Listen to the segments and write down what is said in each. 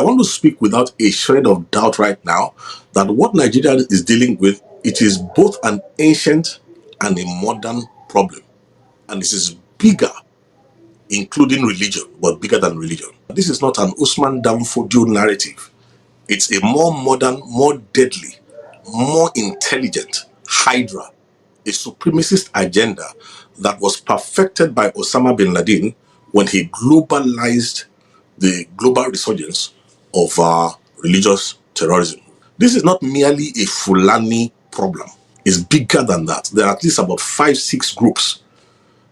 I want to speak without a shred of doubt right now that what Nigeria is dealing with, it is both an ancient and a modern problem. And this is bigger, including religion, but bigger than religion. This is not an Usman Danfodio narrative. It's a more modern, more deadly, more intelligent Hydra, a supremacist agenda that was perfected by Osama bin Laden when he globalized the global resurgence of religious terrorism. This is not merely a Fulani problem. It's bigger than that. There are at least about 5-6 groups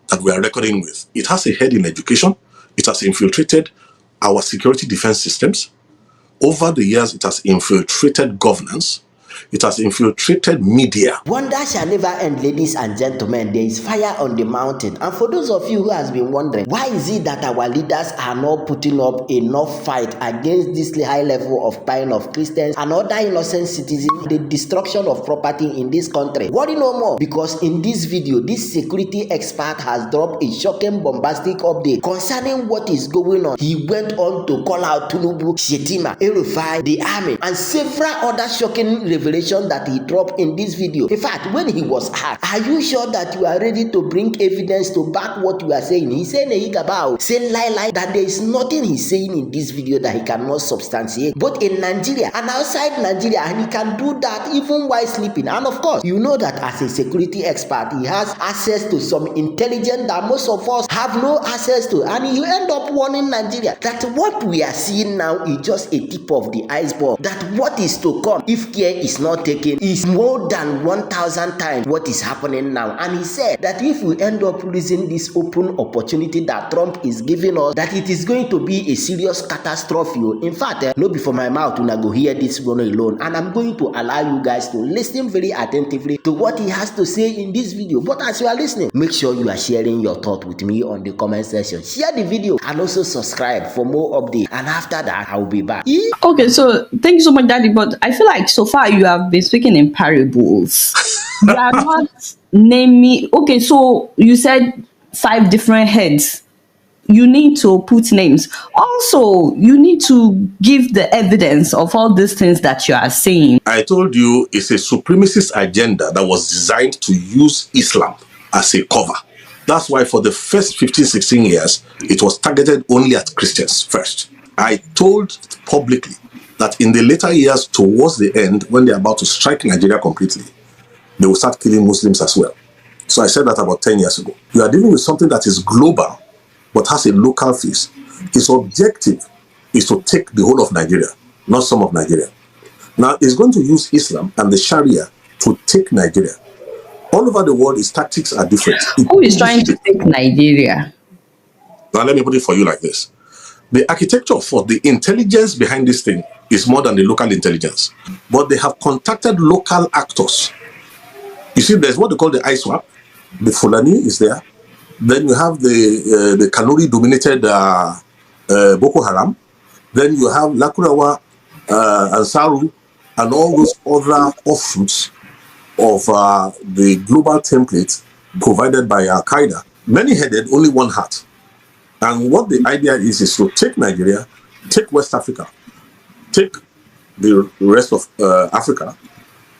that we are reckoning with. It has a head in education. It has infiltrated our security defense systems. Over the years, it has infiltrated governance. It has infiltrated media. Wonder shall never end, ladies and gentlemen. There is fire on the mountain. And for those of you who has been wondering, why is it that our leaders are not putting up enough fight against this high level of buying of Christians and other innocent citizens, the destruction of property in this country? Worry no more, because in this video, this security expert has dropped a shocking, bombastic update concerning what is going on. He went on to call out Tinubu, Shetima, Erufai, the army, and several other shocking revelations that he dropped in this video. In fact, when he was asked, are you sure that you are ready to bring evidence to back what you are saying? He said, say lie, that there is nothing he's saying in this video that he cannot substantiate, both in Nigeria and outside Nigeria, and he can do that even while sleeping. And of course, you know that as a security expert, he has access to some intelligence that most of us have no access to, and you end up warning Nigeria that what we are seeing now is just a tip of the iceberg, that what is to come, if care is not taken, is more than 1,000 times what is happening now. And he said that if we end up losing this open opportunity that Trump is giving us, that it is going to be a serious catastrophe. In fact, no be for my mouth when I go hear this one alone, and I'm going to allow you guys to listen very attentively to what he has to say in this video. But as you are listening, make sure you are sharing your thought with me on the comment section. Share the video and also subscribe for more updates, and after that I'll be back. Okay, so thank you so much, Daddy, but I feel like so far you have been speaking in parables. You are not naming. Okay, so you said 5 different heads. You need to put names. Also, you need to give the evidence of all these things that you are saying. I told you it's a supremacist agenda that was designed to use Islam as a cover. That's why for the first 15-16 years, it was targeted only at Christians first. I told publicly that in the later years, towards the end, when they're about to strike Nigeria completely, they will start killing Muslims as well. So I said that about 10 years ago. You are dealing with something that is global, but has a local face. Its objective is to take the whole of Nigeria, not some of Nigeria. Now, it's going to use Islam and the Sharia to take Nigeria. All over the world, its tactics are different. Who is trying to take Nigeria? Now, let me put it for you like this. The architecture for the intelligence behind this thing is more than the local intelligence. But they have contacted local actors. You see, there's what they call the ISWAP. The Fulani is there. Then you have the Kanuri-dominated Boko Haram. Then you have Lakurawa, Ansaru, and all those other offshoots of the global template provided by Al-Qaeda. Many-headed, only one heart. And what the idea is to take Nigeria, take West Africa, take the rest of Africa,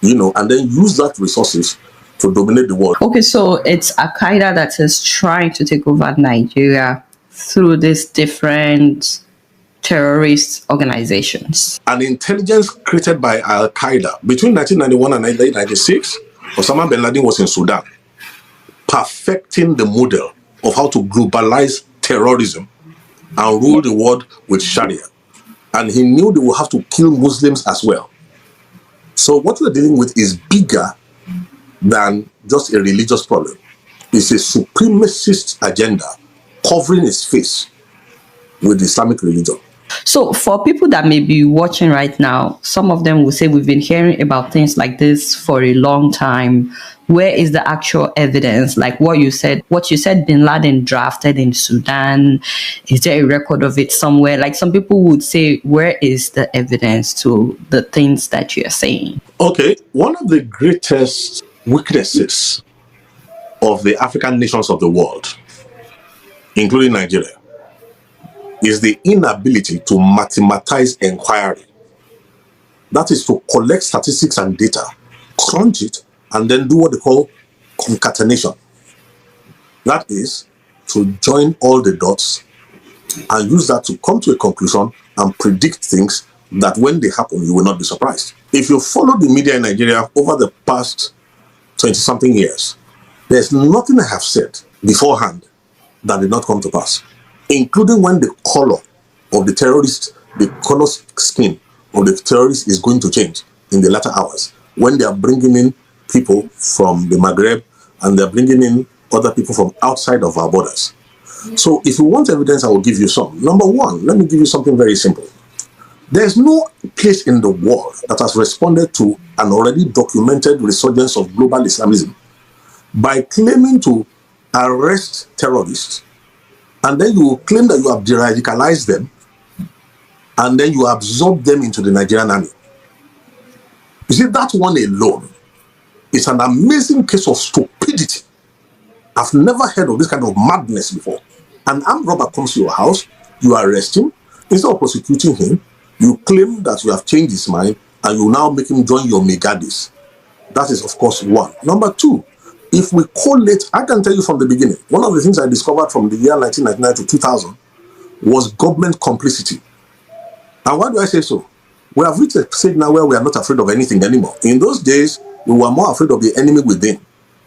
and then use that resources to dominate the world. Okay, so it's Al-Qaeda that is trying to take over Nigeria through these different terrorist organizations. An intelligence created by Al-Qaeda between 1991 and 1996, Osama bin Laden was in Sudan, perfecting the model of how to globalize terrorism and rule the world with Sharia. And he knew they would have to kill Muslims as well. So what we're dealing with is bigger than just a religious problem. It's a supremacist agenda covering its face with Islamic religion. So for people that may be watching right now, some of them will say we've been hearing about things like this for a long time. Where is the actual evidence? Like what you said bin Laden drafted in Sudan. Is there a record of it somewhere? Like some people would say, where is the evidence to the things that you're saying? Okay, one of the greatest weaknesses of the African nations of the world, including Nigeria, is the inability to mathematize inquiry. That is to collect statistics and data, crunch it, and then do what they call concatenation. That is to join all the dots and use that to come to a conclusion and predict things that when they happen, you will not be surprised. If you follow the media in Nigeria over the past 20-something years, there's nothing I have said beforehand that did not come to pass, including when the color of the terrorist, the color skin of the terrorist is going to change in the latter hours, when they are bringing in people from the Maghreb and they're bringing in other people from outside of our borders. So if you want evidence, I will give you some. Number one, let me give you something very simple. There's no place in the world that has responded to an already documented resurgence of global Islamism by claiming to arrest terrorists, and then you claim that you have de-radicalized them, and then you absorb them into the Nigerian army. You see, that one alone is an amazing case of stupidity. I've never heard of this kind of madness before. An armed robber comes to your house, you arrest him, instead of prosecuting him, you claim that you have changed his mind, and you now make him join your megadis. That is, of course, one. Number two, if we collate, I can tell you from the beginning, one of the things I discovered from the year 1999 to 2000 was government complicity. And why do I say so? We have reached a stage now where we are not afraid of anything anymore. In those days, we were more afraid of the enemy within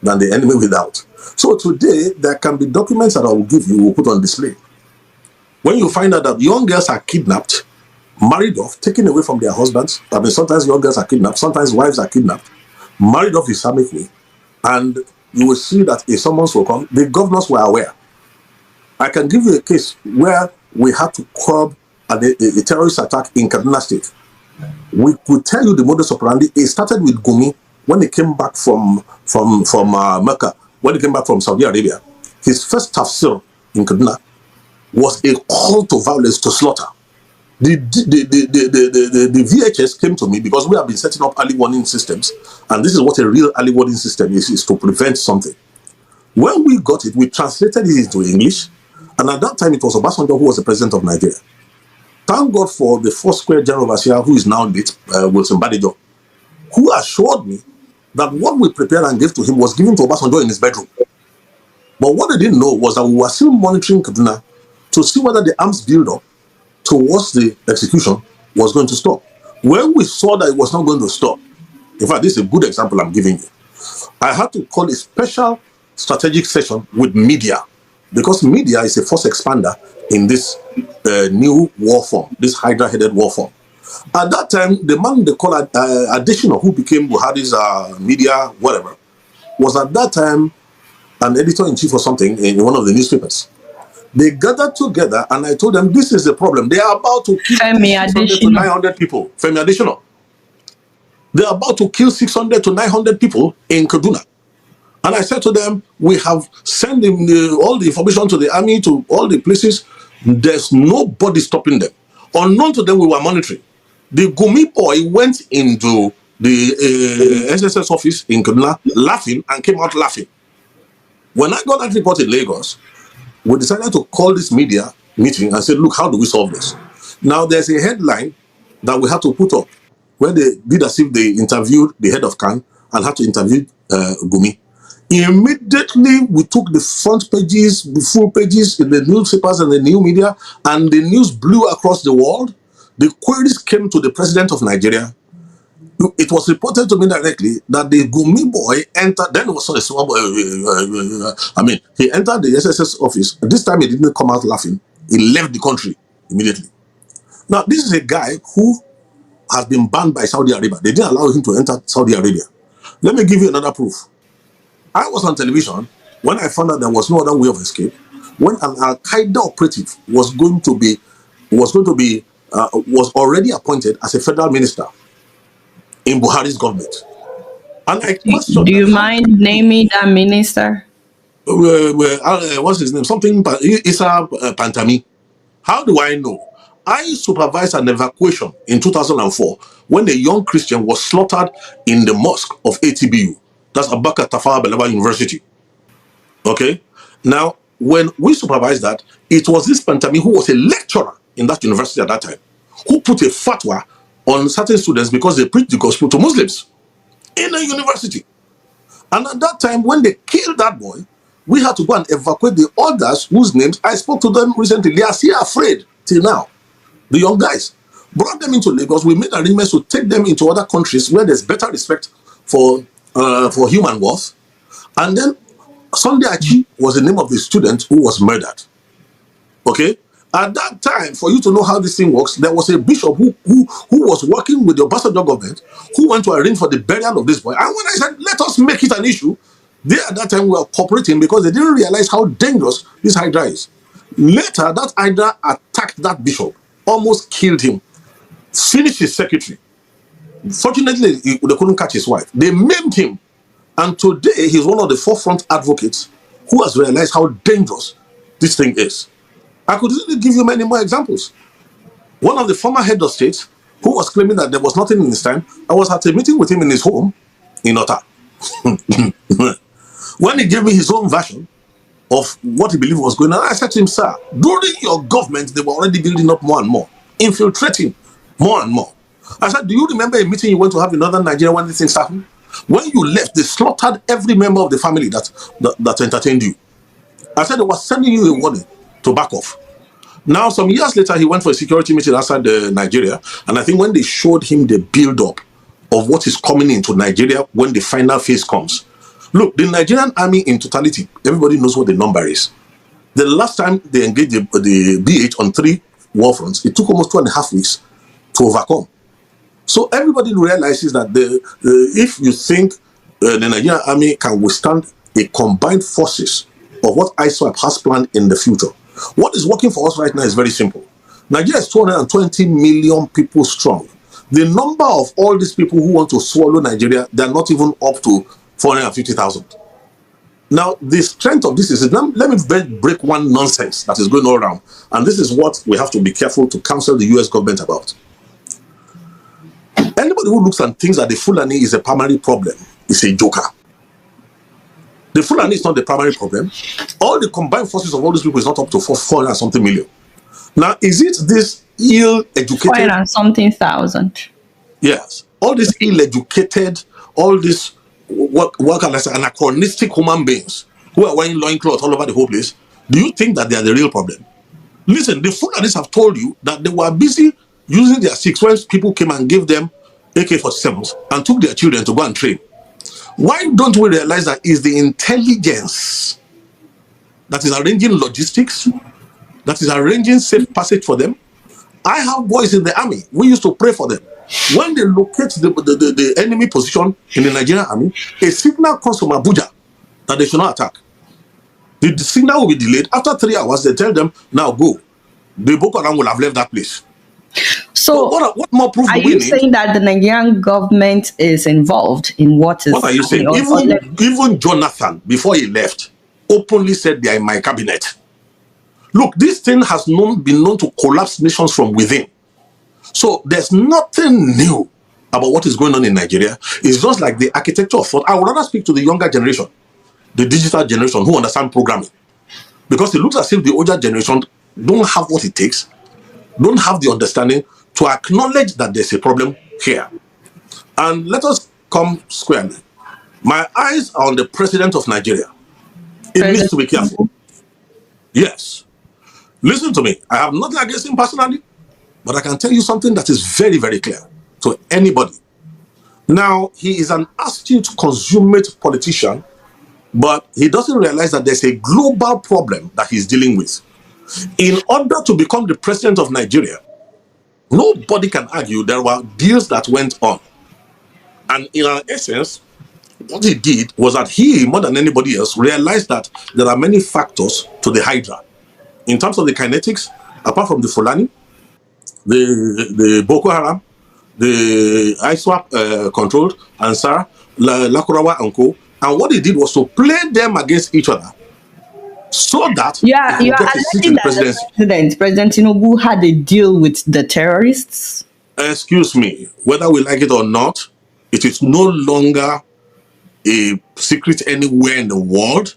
than the enemy without. So today, there can be documents that I will give you, we'll put on display. When you find out that young girls are kidnapped, married off, taken away from their husbands, I mean, sometimes young girls are kidnapped, sometimes wives are kidnapped, married off Islamic way, and you will see that if summons will come, the governors were aware. I can give you a case where we had to curb a terrorist attack in Kaduna State. We could tell you the modus operandi. It started with Gumi when he came back from Mecca, when he came back from Saudi Arabia. His first tafsir in Kaduna was a call to violence, to slaughter. The VHS came to me because we have been setting up early warning systems, and this is what a real early warning system is to prevent something. When we got it, we translated it into English, and at that time it was Obasanjo who was the president of Nigeria. Thank God for the first square general overseer, who is now late, Wilson Badejo, who assured me that what we prepared and gave to him was given to Obasanjo in his bedroom. But what they didn't know was that we were still monitoring Kaduna to see whether the arms build-up towards the execution was going to stop. When we saw that it was not going to stop, in fact, this is a good example I'm giving you. I had to call a special strategic session with media, because media is a force expander in this new war form, this Hydra-headed war form. At that time, the man they call Additional, who became Buhari's media, whatever, was at that time an editor-in-chief or something in one of the newspapers. They gathered together, and I told them, this is the problem. They are about to kill 600 to 900 people. Femi Additional. They are about to kill 600 to 900 people in Kaduna. And I said to them, we have sent all the information to the army, to all the places. There's nobody stopping them. Unknown to them, we were monitoring. The Gumi boy went into the SSS office in Kaduna laughing and came out laughing. When I got that report in Lagos, we decided to call this media meeting and say, look, how do we solve this? Now, there's a headline that we had to put up where they did as if they interviewed the head of CAN and had to interview Gumi. Immediately, we took the front pages, the full pages in the newspapers and the new media, and the news blew across the world. The queries came to the president of Nigeria. It was reported to me directly that the Gumi boy entered, then it was a small boy, he entered the SSS office. This time he didn't come out laughing. He left the country immediately. Now, this is a guy who has been banned by Saudi Arabia. They didn't allow him to enter Saudi Arabia. Let me give you another proof. I was on television when I found out there was no other way of escape, when an Al-Qaeda operative was already appointed as a federal minister in Buhari's government. And I questioned, do you mind naming that minister? What's his name? Something, Issa Pantami. How do I know? I supervised an evacuation in 2004 when a young Christian was slaughtered in the mosque of ATBU. That's Abubakar Tafawa Balewa University. Okay? Now, when we supervised that, it was this Pantami who was a lecturer in that university at that time, who put a fatwa on certain students because they preached the gospel to Muslims in a university. And at that time, when they killed that boy, we had to go and evacuate the others whose names I spoke to them recently. They are still afraid till now. The young guys brought them into Lagos. We made arrangements to take them into other countries where there's better respect for human worth. And then Sunday Achi was the name of the student who was murdered. Okay? At that time, for you to know how this thing works, there was a bishop who was working with the Obasanjo government who went to arrange for the burial of this boy. And when I said, let us make it an issue, they at that time were cooperating because they didn't realize how dangerous this Hydra is. Later, that Hydra attacked that bishop, almost killed him, finished his secretary. Fortunately, they couldn't catch his wife. They maimed him. And today, he's one of the forefront advocates who has realized how dangerous this thing is. I could easily give you many more examples. One of the former head of state who was claiming that there was nothing in his time, I was at a meeting with him in his home in Ota. When he gave me his own version of what he believed was going on, I said to him, sir, during your government, they were already building up more and more, infiltrating more and more. I said, do you remember a meeting you went to have in northern Nigeria when these things happened? When you left, they slaughtered every member of the family that entertained you. I said they were sending you a warning to back off. Now, some years later, he went for a security meeting outside Nigeria, and I think when they showed him the build-up of what is coming into Nigeria when the final phase comes. Look, the Nigerian army in totality, everybody knows what the number is. The last time they engaged the BH on 3 war fronts, it took almost 2.5 weeks to overcome. So everybody realizes that if you think the Nigerian army can withstand a combined forces of what ISWAP has planned in the future, what is working for us right now is very simple. Nigeria is 220 million people strong. The number of all these people who want to swallow Nigeria, they're not even up to 450,000. Now, the strength of this is, let me break one nonsense that is going all around. And this is what we have to be careful to counsel the US government about. Anybody who looks and thinks that the Fulani is a primary problem is a joker. The Fulani is not the primary problem. All the combined forces of all these people is not up to 400 and something million. Now, is it this ill-educated... 400 and something thousand. Yes. All these ill-educated, all these anachronistic human beings who are wearing loincloth all over the whole place, do you think that they are the real problem? Listen, the Fulanis have told you that they were busy using their six when people came and gave them AK-47s and took their children to go and train. Why don't we realize that it's the intelligence that is arranging logistics, that is arranging safe passage for them? I have boys in the army. We used to pray for them. When they locate the enemy position in the Nigerian army, a signal comes from Abuja that they should not attack. The signal will be delayed. After 3 hours, they tell them, now go. The Boko Haram will have left that place. So, what more proof are do we you need? saying that the Nigerian government is involved in what is... What are you saying? Even Jonathan, before he left, openly said they are in my cabinet. Look, this thing has been known to collapse nations from within. So there's nothing new about what is going on in Nigeria. It's just like the architecture of thought. I would rather speak to the younger generation, the digital generation who understand programming. Because it looks as if the older generation don't have what it takes, don't have the understanding to acknowledge that there's a problem here. And let us come squarely. My eyes are on the president of Nigeria. It needs to be careful. Yes. Listen to me. I have nothing against him personally, but I can tell you something that is very, very clear to anybody. Now, he is an astute, consummate politician, but he doesn't realize that there's a global problem that he's dealing with. In order to become the president of Nigeria, nobody can argue there were deals that went on. And in our essence, what he did was that he, more than anybody else, realized that there are many factors to the Hydra. In terms of the kinetics, apart from the Fulani, the Boko Haram, the ISWAP controlled, Ansar, Lakurawa and Co. And what he did was to play them against each other so that you are alleging that President Tinubu had a deal with the terrorists? Excuse me, whether we like it or not, it is no longer a secret anywhere in the world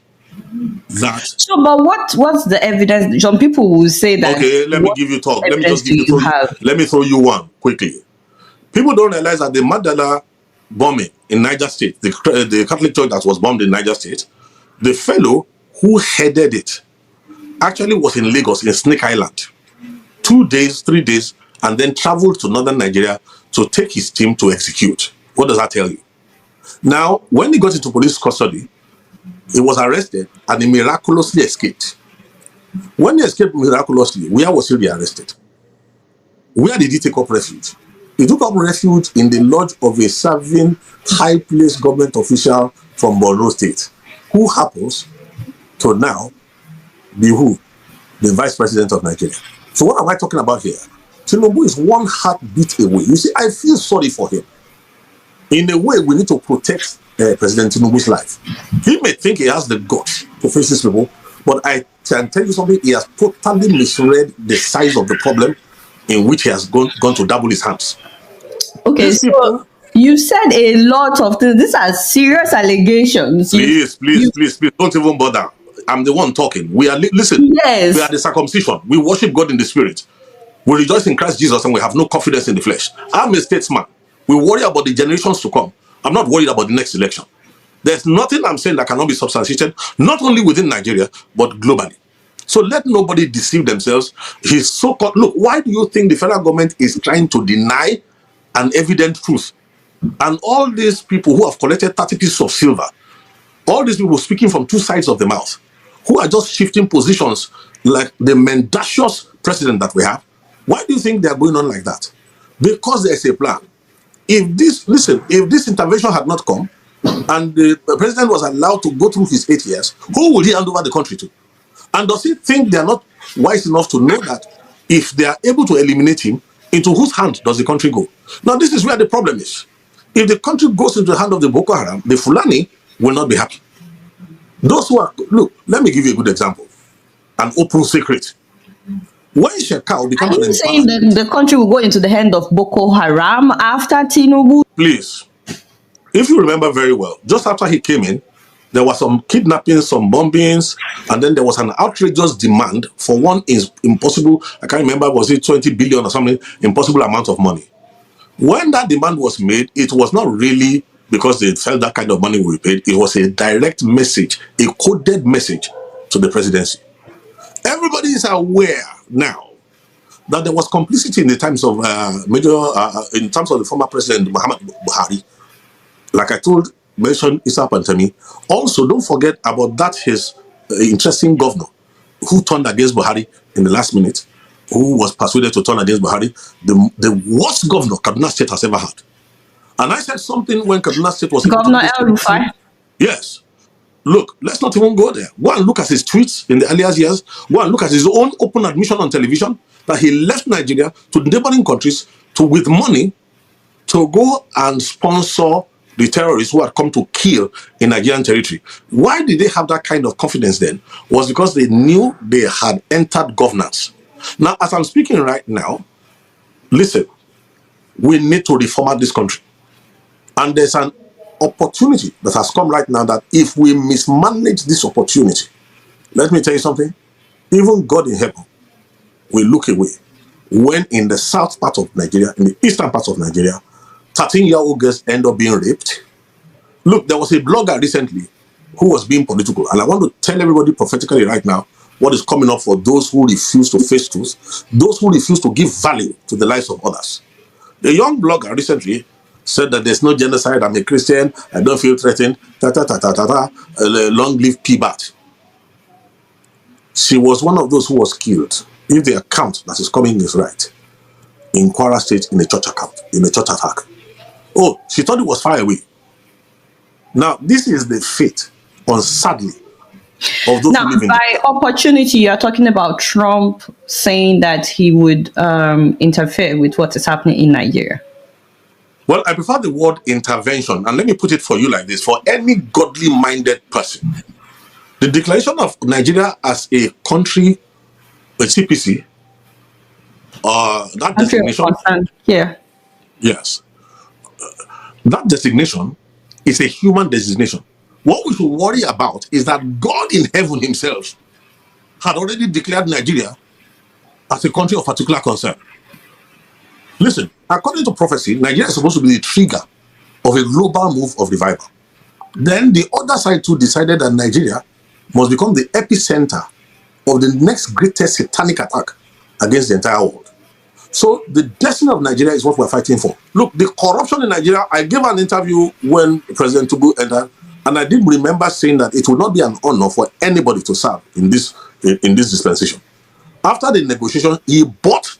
that. So, but what's the evidence? Some people will say that. Okay, let me What give you talk. Let me evidence just do give you you have? let me throw you one quickly. People don't realize that the Mandela bombing in Niger State, the Catholic church that was bombed in Niger State, the fellow who headed it actually was in Lagos in Snake Island, 2 days, 3 days, and then traveled to northern Nigeria to take his team to execute. What does that tell you? Now, when he got into police custody, he was arrested and he miraculously escaped. When he escaped miraculously, where was he rearrested? Where did he take up refuge? He took up refuge in the lodge of a serving high placed government official from Borno State, who happens to now be who? The vice president of Nigeria. So what am I talking about here? Tinubu is one heartbeat away. You see, I feel sorry for him. In a way, we need to protect President Tinubu's life. He may think he has the guts to face these people, but I can tell you something, he has totally misread the size of the problem in which he has gone to double his hands. Okay, These so people, you said a lot of things. These are serious allegations. please, don't even bother. I'm the one talking. Listen, we are Yes. the circumcision. We worship God in the spirit. We rejoice in Christ Jesus and we have no confidence in the flesh. I'm a statesman. We worry about the generations to come. I'm not worried about the next election. There's nothing I'm saying that cannot be substantiated, not only within Nigeria, but globally. So let nobody deceive themselves. He's so-called, look, why do you think the federal government is trying to deny an evident truth? And all these people who have collected 30 pieces of silver, all these people speaking from two sides of the mouth, who are just shifting positions like the mendacious president that we have, why do you think they are going on like that? Because there's a plan. If this intervention had not come and the president was allowed to go through his 8 years, who would he hand over the country to? And does he think they are not wise enough to know that if they are able to eliminate him, into whose hand does the country go? Now, this is where the problem is. If the country goes into the hand of the Boko Haram, the Fulani will not be happy. Those who are, look, let me give you a good example, an open secret. When Shekau Are become an you saying that empowerment, the country will go into the hand of Boko Haram after Tinubu? please, if you remember very well, just after he came in, there was some kidnappings, some bombings, and then there was an outrageous demand for one is impossible, I can't remember, was it 20 billion or something, impossible amount of money. When that demand was made, it was not really because they felt that kind of money will be paid. It was a direct message, a coded message to the presidency. Everybody is aware now that there was complicity in the times of in terms of the former president Muhammad Buhari. Like I mentioned Issa Pantami. Also, don't forget about that his interesting governor who turned against Buhari in the last minute, who was persuaded to turn against Buhari, the worst governor Kaduna State has ever had. And I said something when Kaduna State was in Governor Tinubu's El tendency. Rufai? Yes. Look, let's not even go there. Go and look at his tweets in the earlier years. Go and look at his own open admission on television that he left Nigeria to neighboring countries to with money to go and sponsor the terrorists who had come to kill in Nigerian territory. Why did they have that kind of confidence then? Was because they knew they had entered governance. Now, as I'm speaking right now, listen, we need to reformat this country. And there's an opportunity that has come right now that if we mismanage this opportunity, let me tell you something, even God in heaven will look away when in the south part of Nigeria, in the eastern part of Nigeria, 13-year-old girls end up being raped. Look, there was a blogger recently who was being political, and I want to tell everybody prophetically right now what is coming up for those who refuse to face truth, those who refuse to give value to the lives of others. The young blogger recently said that there's no genocide, I'm a Christian, I don't feel threatened, long live P-Bat. She was one of those who was killed, if the account that is coming is right, in Kwara State in a church attack. Oh, she thought it was far away. Now, this is the fate, sadly, of those Now, who live in the by opportunity, you're talking about Trump saying that he would interfere with what is happening in Nigeria. Well, I prefer the word intervention, and let me put it for you like this. For any godly-minded person, the declaration of Nigeria as a country, a CPC, that Country of designation, concern. Yeah. yes, that designation is a human designation. What we should worry about is that God in heaven himself had already declared Nigeria as a country of particular concern. Listen, according to prophecy, Nigeria is supposed to be the trigger of a global move of revival. Then the other side too decided that Nigeria must become the epicenter of the next greatest satanic attack against the entire world. So the destiny of Nigeria is what we're fighting for. Look, the corruption in Nigeria, I gave an interview when President Tinubu entered, and I did remember saying that it will not be an honor for anybody to serve in this dispensation. After the negotiation, he bought.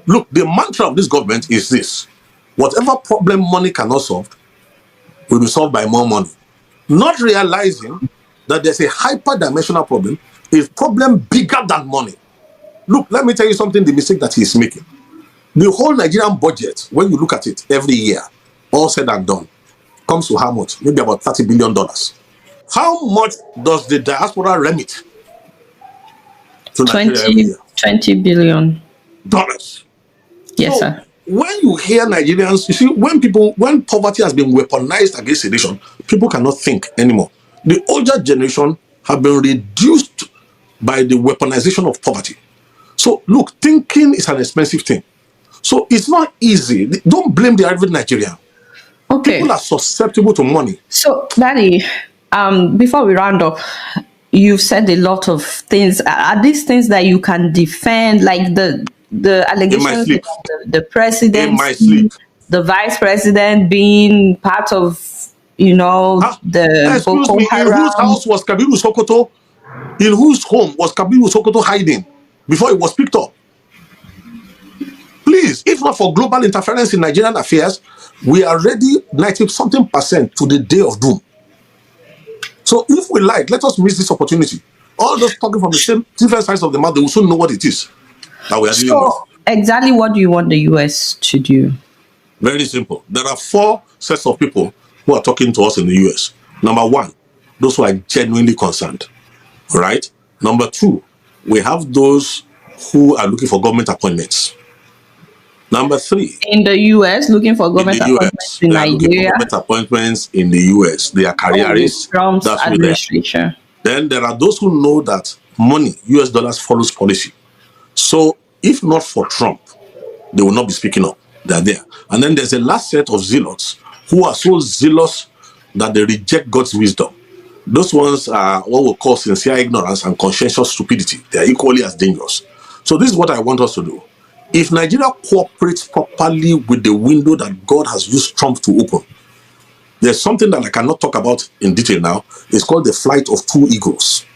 Look, the mantra of this government is this: whatever problem money cannot solve will be solved by more money. Not realizing that there's a hyper-dimensional problem, a problem bigger than money. Look, let me tell you something, the mistake that he's making. The whole Nigerian budget, when you look at it every year, all said and done, comes to how much? Maybe about $30 billion. How much does the diaspora remit to Nigeria every year? 20 billion. Dollars. Yes, So, sir. when you hear Nigerians, you see, when poverty has been weaponized against a nation, people cannot think anymore. The older generation have been reduced by the weaponization of poverty. So, look, thinking is an expensive thing. So, it's not easy. Don't blame the average Nigerian. Okay. People are susceptible to money. So, Daddy, before we round up, you've said a lot of things. Are these things that you can defend, like the allegations sleep. of the president, In my sleep. the vice president being part of, the Excuse Boko me, in Haram? whose house was Kabiru Sokoto? In whose home was Kabiru Sokoto hiding before it was picked up? Please, if not for global interference in Nigerian affairs, we are ready 90-something% to the day of doom. So if we like, let us miss this opportunity. All those talking from the same different sides of the mouth, they will soon know what it is that we are dealing with. So, exactly what do you want the US to do? Very simple. There are 4 sets of people who are talking to us in the US. Number 1, those who are genuinely concerned. Right? Number 2, we have those who are looking for government appointments. Number 3, in the US, looking for government in the appointments US, in they are looking for Nigeria. government appointments in the US. They are careerists. Trump's That's who they are. administration. Then there are those who know that money, US dollars, follows policy. So if not for Trump, they will not be speaking up. They are there. And then there's a last set of zealots who are so zealous that they reject God's wisdom. Those ones are what we call sincere ignorance and conscientious stupidity. They are equally as dangerous. So this is what I want us to do. If Nigeria cooperates properly with the window that God has used Trump to open, there's something that I cannot talk about in detail now. It's called the flight of 2 eagles.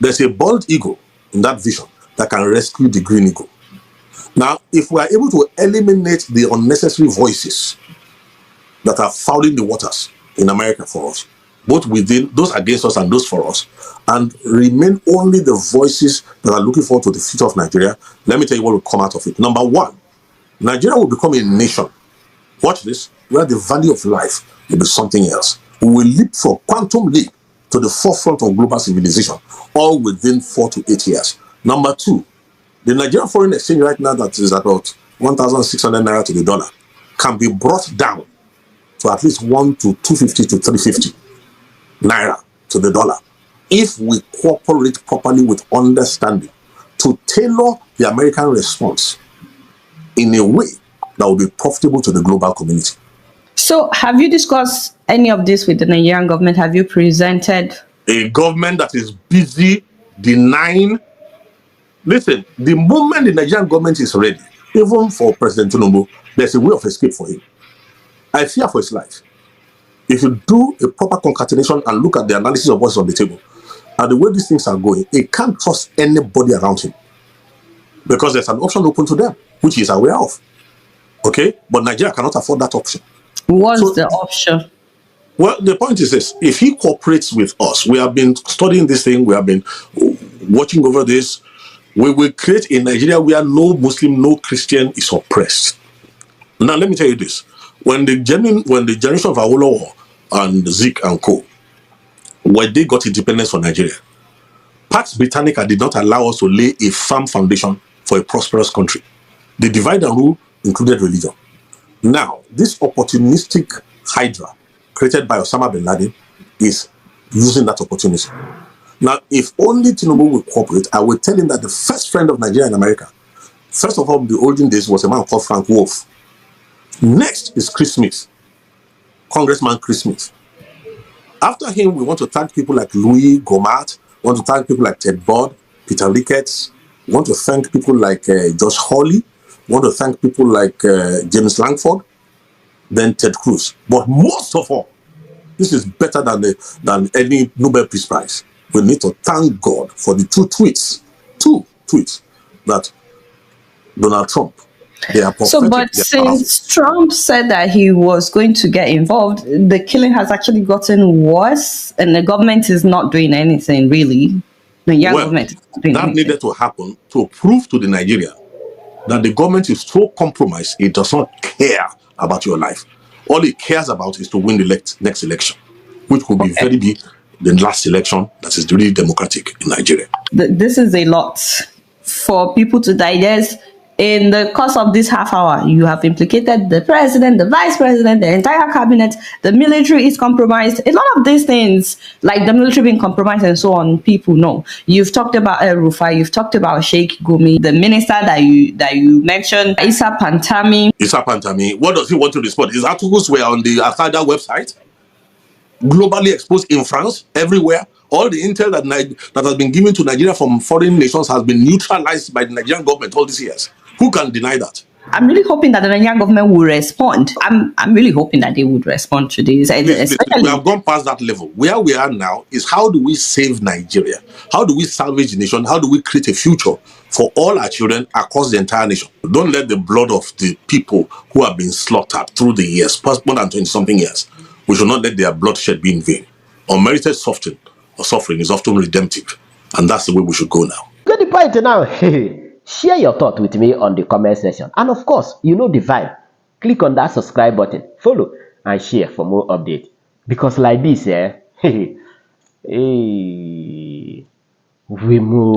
There's a bald eagle in that vision that can rescue the green eagle. Now, if we are able to eliminate the unnecessary voices that are fouling the waters in America for us, both within those against us and those for us, and remain only the voices that are looking forward to the future of Nigeria, let me tell you what will come out of it. Number 1, Nigeria will become a nation. Watch this, where the value of life will be something else. We will leap from quantum leap to the forefront of global civilization, all within 4 to 8 years. Number 2, the Nigerian foreign exchange right now that is about 1,600 naira to the dollar can be brought down to at least 1 to 250 to 350 naira to the dollar if we cooperate properly with understanding to tailor the American response in a way that will be profitable to the global community. So, have you discussed any of this with the Nigerian government? Have you presented a government that is busy denying? Listen, the moment the Nigerian government is ready, even for President Tinubu, there's a way of escape for him. I fear for his life. If you do a proper concatenation and look at the analysis of what's on the table and the way these things are going, he can't trust anybody around him because there's an option open to them, which he's aware of. Okay? But Nigeria cannot afford that option. What's the option? Well, the point is this. If he cooperates with us, we have been studying this thing, we have been watching over this, we will create a Nigeria where no Muslim, no Christian is oppressed. Now, let me tell you this. When the generation of Awolowo and Zik and Co., when they got independence from Nigeria, Pax Britannica did not allow us to lay a firm foundation for a prosperous country. The divide and rule included religion. Now, this opportunistic hydra created by Osama bin Laden is using that opportunity. Now, if only Tinubu will cooperate, I will tell him that the first friend of Nigeria in America, first of all, in the olden days, was a man called Frank Wolf. Next is Chris Smith, Congressman Chris Smith. After him, we want to thank people like Louis Gohmert, we want to thank people like Ted Budd, Peter Ricketts, we want to thank people like Josh Hawley, we want to thank people like James Langford, then Ted Cruz. But most of all, this is better than any Nobel Peace Prize. We need to thank God for the two tweets that Donald Trump, they are prophetic. So, but since Trump said that he was going to get involved, the killing has actually gotten worse, and the government is not doing anything really. The young government is not doing that anything. needed to happen to prove to the Nigeria that the government is so compromised, it does not care about your life. All it cares about is to win the next election, which will be very big, the last election that is really democratic in Nigeria. This is a lot for people to digest. In the course of this half hour, you have implicated the president, the vice president, the entire cabinet, the military is compromised. A lot of these things, like the military being compromised and so on, people know. You've talked about El Rufai, you've talked about Sheikh Gumi, the minister that you mentioned, Issa Pantami. Issa Pantami, what does he want to respond? His articles were on the Al-Qaeda website, globally exposed in France, everywhere. All the intel that has been given to Nigeria from foreign nations has been neutralized by the Nigerian government all these years. Who can deny that? I'm really hoping that the Nigerian government will respond. I'm really hoping that they would respond to this. We have gone past that level. Where we are now is, how do we save Nigeria? How do we salvage the nation? How do we create a future for all our children across the entire nation? Don't let the blood of the people who have been slaughtered through the years, past more than 20-something years, we should not let their bloodshed be in vain. Unmerited suffering is often redemptive, and that's the way we should go now. Get the point now. Share your thought with me on the comment section. And of course, you know the vibe. Click on that subscribe button, follow, and share for more updates. Because like this, we move.